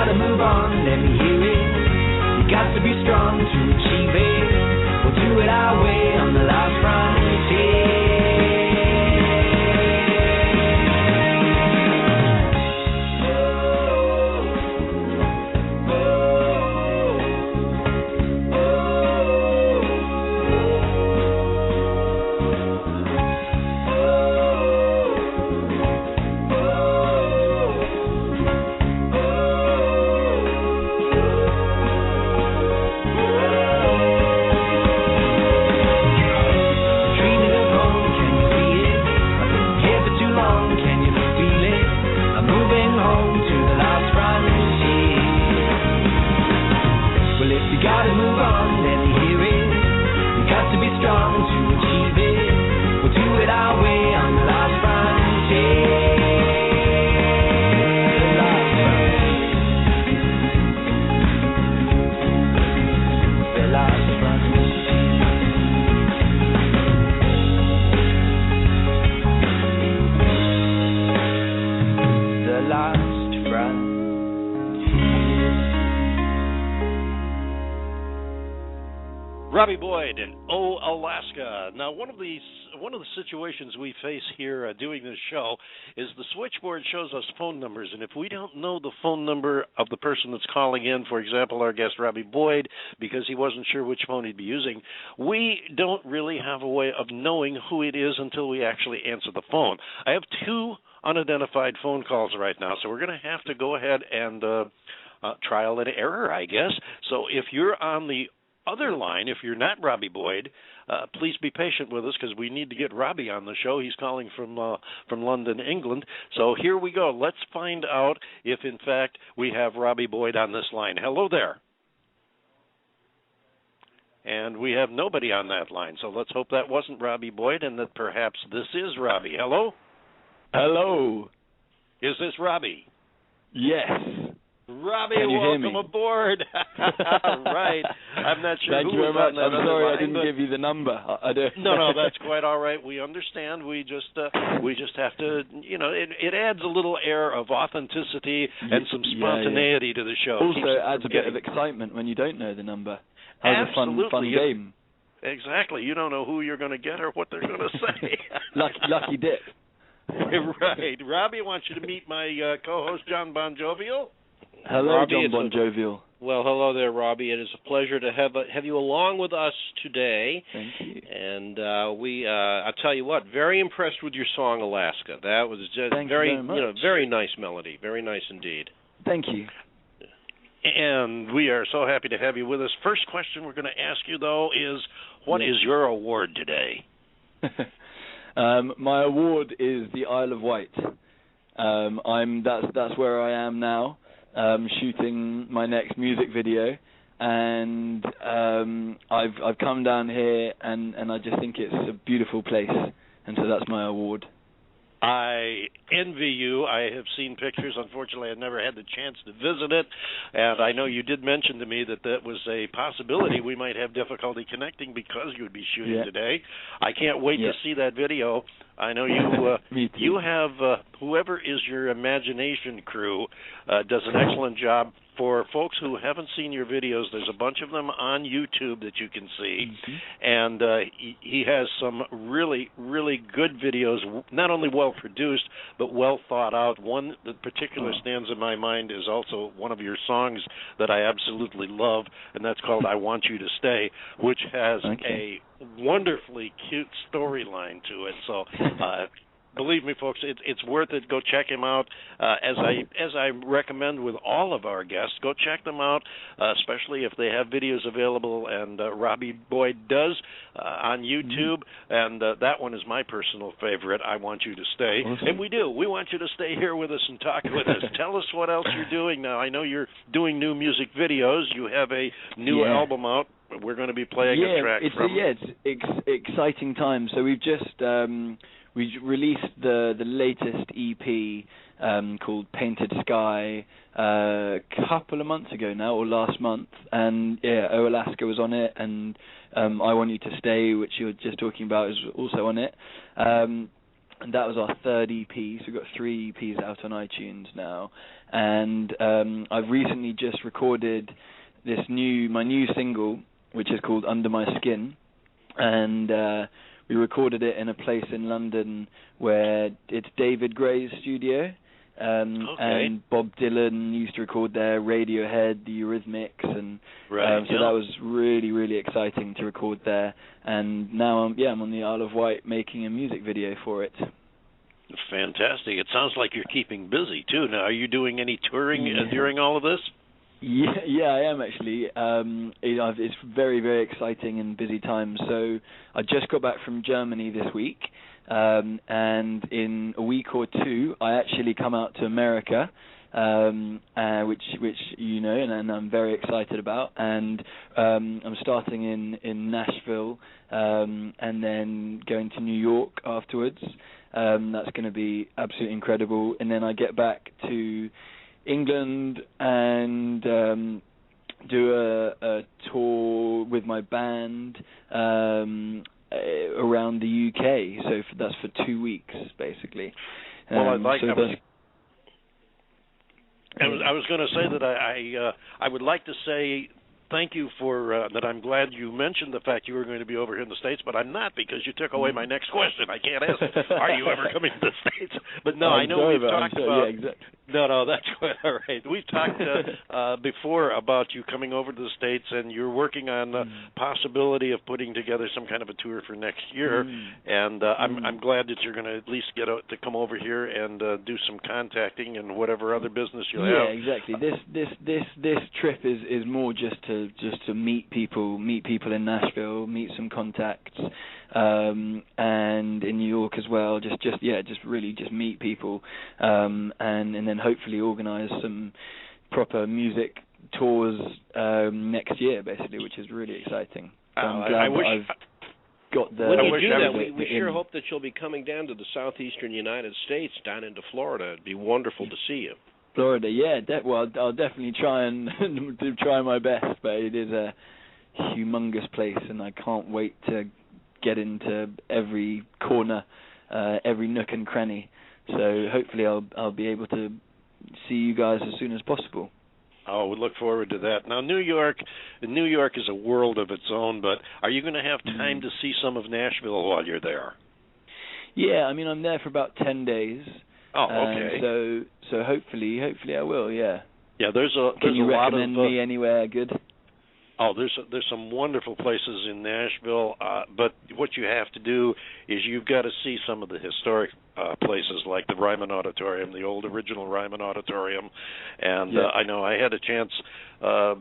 gotta move on, let me hear it. You got to be strong to achieve it. We'll do it our way on the last frontier. Robbie Boyd and Oh Alaska. Now, one of the situations we face here doing this show is the switchboard shows us phone numbers, and if we don't know the phone number of the person that's calling in, for example, our guest Robbie Boyd, because he wasn't sure which phone he'd be using, we don't really have a way of knowing who it is until we actually answer the phone. I have two unidentified phone calls right now, so we're going to have to go ahead and trial and error, I guess. So if you're on the other line, if you're not Robbie Boyd, please be patient with us because we need to get Robbie on the show. He's calling from London, England. So here we go. Let's find out if, in fact, we have Robbie Boyd on this line. Hello there. And we have nobody on that line, so let's hope that wasn't Robbie Boyd and that perhaps this is Robbie. Hello? Hello. Is this Robbie? Yes. Robbie, welcome aboard. Right. I'm not sure Thank who you very much. I'm sorry line, I didn't give you the number. No, that's quite all right. We understand. We just have to, it adds a little air of authenticity and some spontaneity to the show. Also, it adds a bit of excitement when you don't know the number. It's a fun game. Exactly. You don't know who you're going to get or what they're going to say. Lucky dip. Right. Robbie, I want you to meet my co-host, John Bon Jovial. Hello, Robbie, John Bon Jovial. Well, hello there, Robbie. It is a pleasure to have you along with us today. Thank you. And I'll tell you what, very impressed with your song, Alaska. That was just very nice melody, very nice indeed. Thank you. And we are so happy to have you with us. First question we're going to ask you, though, is what is your award today? My award is the Isle of Wight. That's where I am now, shooting my next music video, and I've come down here, and I just think it's a beautiful place, and so that's my award. I envy you. I have seen pictures. Unfortunately, I've never had the chance to visit it, and I know you did mention to me that was a possibility. We might have difficulty connecting because you would be shooting today. I can't wait to see that video. I know you have whoever is your imagination crew does an excellent job. For folks who haven't seen your videos, there's a bunch of them on YouTube that you can see, and he has some really, really good videos, not only well-produced, but well thought out. One that particularly stands in my mind is also one of your songs that I absolutely love, and that's called I Want You to Stay, which has a wonderfully cute storyline to it. So believe me, folks, it's worth it. Go check him out. As I recommend with all of our guests, go check them out, especially if they have videos available, and Robbie Boyd does on YouTube, and that one is my personal favorite, I Want You to Stay. Awesome. And we do. We want you to stay here with us and talk with us. Tell us what else you're doing now. I know you're doing new music videos. You have a new album out. We're going to be playing a track from it. It's exciting times. So we've just... we released the latest EP called Painted Sky a couple of months ago now, or last month, and Oh Alaska was on it, and I Want You to Stay, which you were just talking about, is also on it. and that was our third EP. So we've got 3 EPs out on iTunes now, and I've recently just recorded my new single, which is called Under My Skin, and we recorded it in a place in London where it's David Gray's studio, and Bob Dylan used to record there, Radiohead, the Eurythmics, and so that was really, really exciting to record there. And now I'm on the Isle of Wight making a music video for it. Fantastic. It sounds like you're keeping busy too. Now, are you doing any touring during all of this? Yeah, I am actually. It's very, very exciting and busy times. So I just got back from Germany this week, and in a week or 2, I actually come out to America, which you know, and I'm very excited about. And I'm starting in Nashville, and then going to New York afterwards. That's going to be absolutely incredible. And then I get back to England and do a tour with my band around the UK. So that's for 2 weeks, basically. Well, I was going to say that I would like to say thank you for that. I'm glad you mentioned the fact you were going to be over here in the States, but I'm not, because you took away my next question. I can't ask, are you ever coming to the States? But no, I know we've talked about... Yeah, exactly. No, that's quite all right. We've talked before about you coming over to the States, and you're working on the possibility of putting together some kind of a tour for next year, and I'm glad that you're going to at least get out to come over here and do some contacting and whatever other business you'll have. Yeah, exactly. This trip is more just to meet people in Nashville, meet some contacts, and in New York as well. Just really meet people, and then hopefully organize some proper music tours next year, basically, which is really exciting. So I've got the. When you do that, we sure hope that you'll be coming down to the southeastern United States, down into Florida. It'd be wonderful to see you. Florida, yeah. I'll definitely try and try my best, but it is a humongous place, and I can't wait to get into every corner, every nook and cranny. So hopefully I'll be able to see you guys as soon as possible. Oh, we look forward to that. Now, New York is a world of its own, but are you going to have time to see some of Nashville while you're there? Yeah, I mean, I'm there for about 10 days. Oh, okay. So hopefully I will. Yeah. Yeah, there's a lot of. Can you recommend me anywhere good? Oh, there's some wonderful places in Nashville, but what you have to do is you've got to see some of the historic places like the Ryman Auditorium, the old original Ryman Auditorium, and I know I had a chance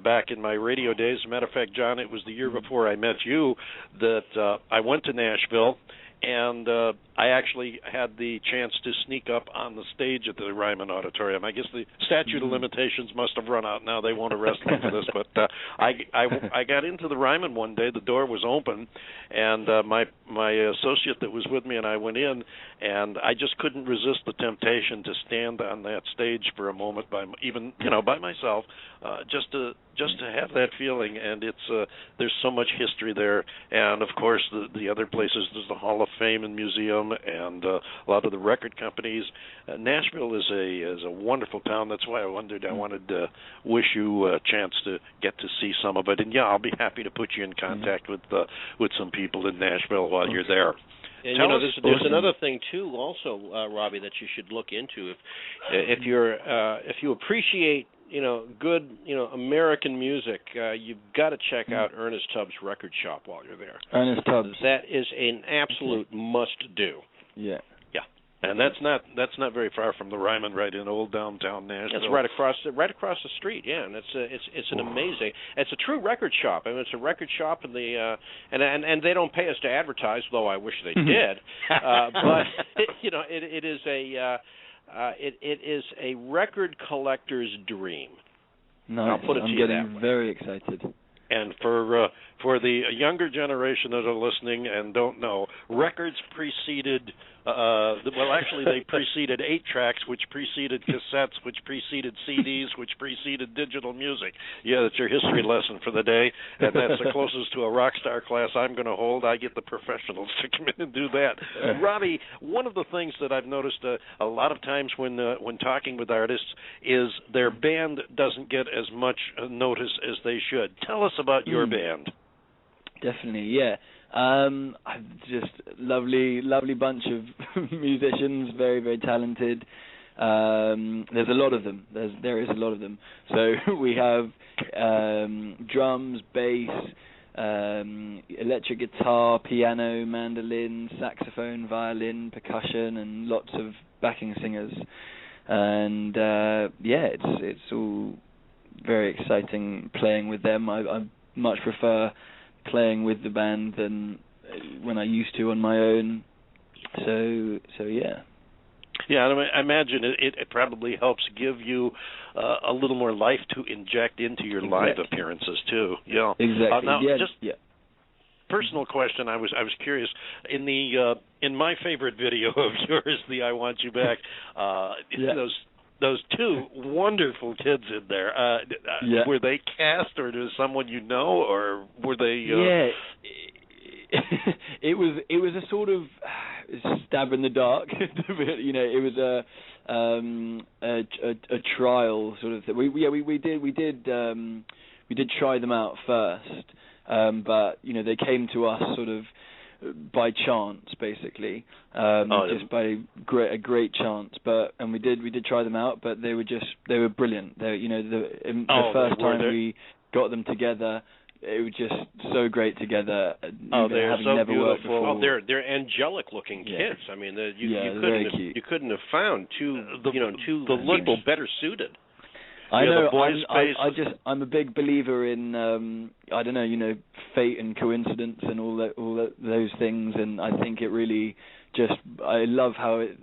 back in my radio days. As a matter of fact, John, it was the year before I met you that I went to Nashville, and I actually had the chance to sneak up on the stage at the Ryman Auditorium. I guess the statute of limitations must have run out now. They won't arrest me for this. But I got into the Ryman one day. The door was open, and my associate that was with me and I went in, and I just couldn't resist the temptation to stand on that stage for a moment, by myself, just to have that feeling. And it's there's so much history there, and of course the other places. There's the Hall of Fame and Museum, and a lot of the record companies. Nashville is a wonderful town. That's why I wanted to wish you a chance to get to see some of it. And yeah, I'll be happy to put you in contact with some people in Nashville while you're there. And there's another thing too, also, Robbie, that you should look into if you appreciate good American music. You've got to check out Ernest Tubbs' record shop while you're there. Ernest Tubbs. That is an absolute must do. Yeah. Yeah. And that's not very far from the Ryman, right in old downtown Nashville. It's right across the street. Yeah, and it's an amazing. It's a true record shop. I mean, it's a record shop, and and they don't pay us to advertise, though I wish they did. But it is a record collector's dream. Nice. I'll put it to you that way. I'm getting very excited. And for the younger generation that are listening and don't know, records preceded Well, actually, they preceded 8-tracks, which preceded cassettes, which preceded CDs, which preceded digital music. Yeah, that's your history lesson for the day, and that's the closest to a rock star class I'm going to hold. I get the professionals to come in and do that. Robbie, one of the things that I've noticed a lot of times when talking with artists is their band doesn't get as much notice as they should. Tell us about your band. Definitely, yeah. Just lovely bunch of musicians, very, very talented. There's a lot of them. There is a lot of them. So we have drums, bass, electric guitar, piano, mandolin, saxophone, violin, percussion, and lots of backing singers. And it's all very exciting playing with them. I much prefer playing with the band than when I used to on my own. So yeah. Yeah, I imagine it probably helps give you a little more life to inject into your live appearances too. Yeah, exactly. Now, personal question. I was curious. In my favorite video of yours, the "I Want You Back," those two wonderful kids in there. Were they cast, or is someone you know, or were they? It was a sort of stab in the dark. It was a trial sort of thing. We did try them out first, but they came to us sort of by chance, basically, just by a great chance. And we did try them out, but they were brilliant. The first time we got them together, it was just so great together. They're so never beautiful. Oh, they're angelic looking kids. I mean, you couldn't have found two people better suited. I know. I'm a big believer in fate and coincidence and all those things, and I think it really I love how it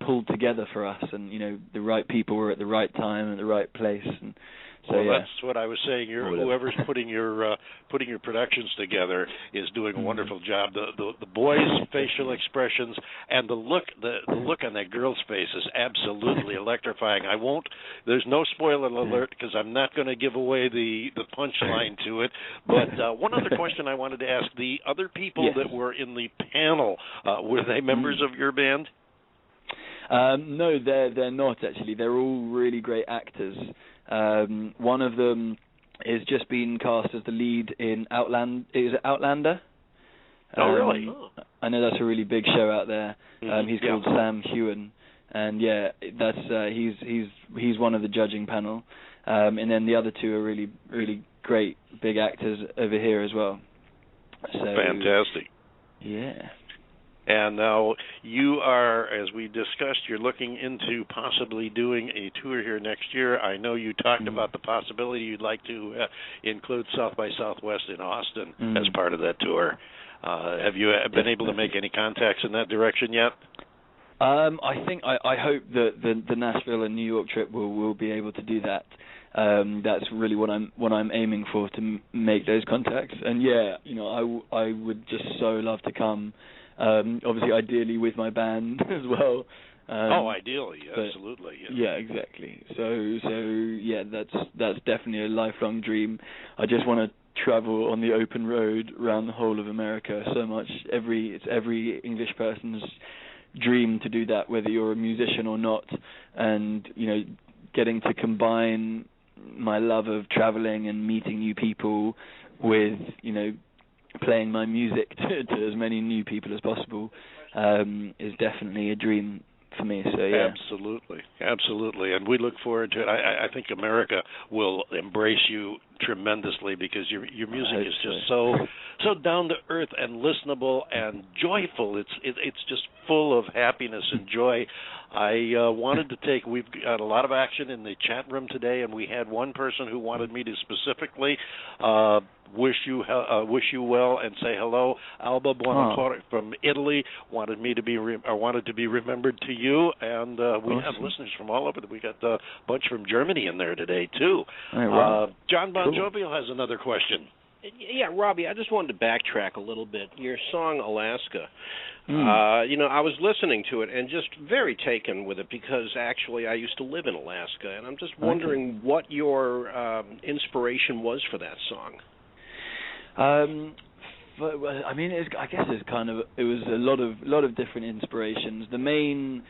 pulled together for us, and the right people were at the right time and the right place, and so that's what I was saying. Whoever's putting your productions together is doing a wonderful job. The boys' facial expressions and the look on that girl's face is absolutely electrifying. There's no spoiler alert because I'm not going to give away the punchline to it. But one other question I wanted to ask: the other people that were in the panel, were they members of your band? No, they're not actually. They're all really great actors. One of them is just been cast as the lead in Outlander? Oh, really? I know that's a really big show out there. He's called Sam Hewen, and he's one of the judging panel. And then the other two are really, really great big actors over here as well. So, fantastic. Yeah. And now you are, as we discussed, you're looking into possibly doing a tour here next year. I know you talked about the possibility you'd like to include South by Southwest in Austin as part of that tour. Have you been able to make any contacts in that direction yet? I hope that the Nashville and New York trip will be able to do that. That's really what I'm aiming for, to make those contacts. And I would just so love to come. Obviously, ideally with my band as well. Ideally, absolutely. Yeah, exactly. So that's definitely a lifelong dream. I just want to travel on the open road around the whole of America so much. It's every English person's dream to do that, whether you're a musician or not. And getting to combine my love of traveling and meeting new people with playing my music to as many new people as possible is definitely a dream for me. So Absolutely, and we look forward to it. I think America will embrace you tremendously because your music is just so down to earth and listenable and joyful. It's just full of happiness and joy. We've got a lot of action in the chat room today, and we had one person who wanted me to specifically wish you well and say hello. Alba Buonacore from Italy wanted to be remembered to you, and we have listeners from all over. We got a bunch from Germany in there today too. Wow. John Bon Jovial has another question. Yeah, Robbie, I just wanted to backtrack a little bit. Your song Alaska, I was listening to it and just very taken with it because actually I used to live in Alaska, and I'm just wondering what your inspiration was for that song. I mean, I guess it was a lot of different inspirations. The main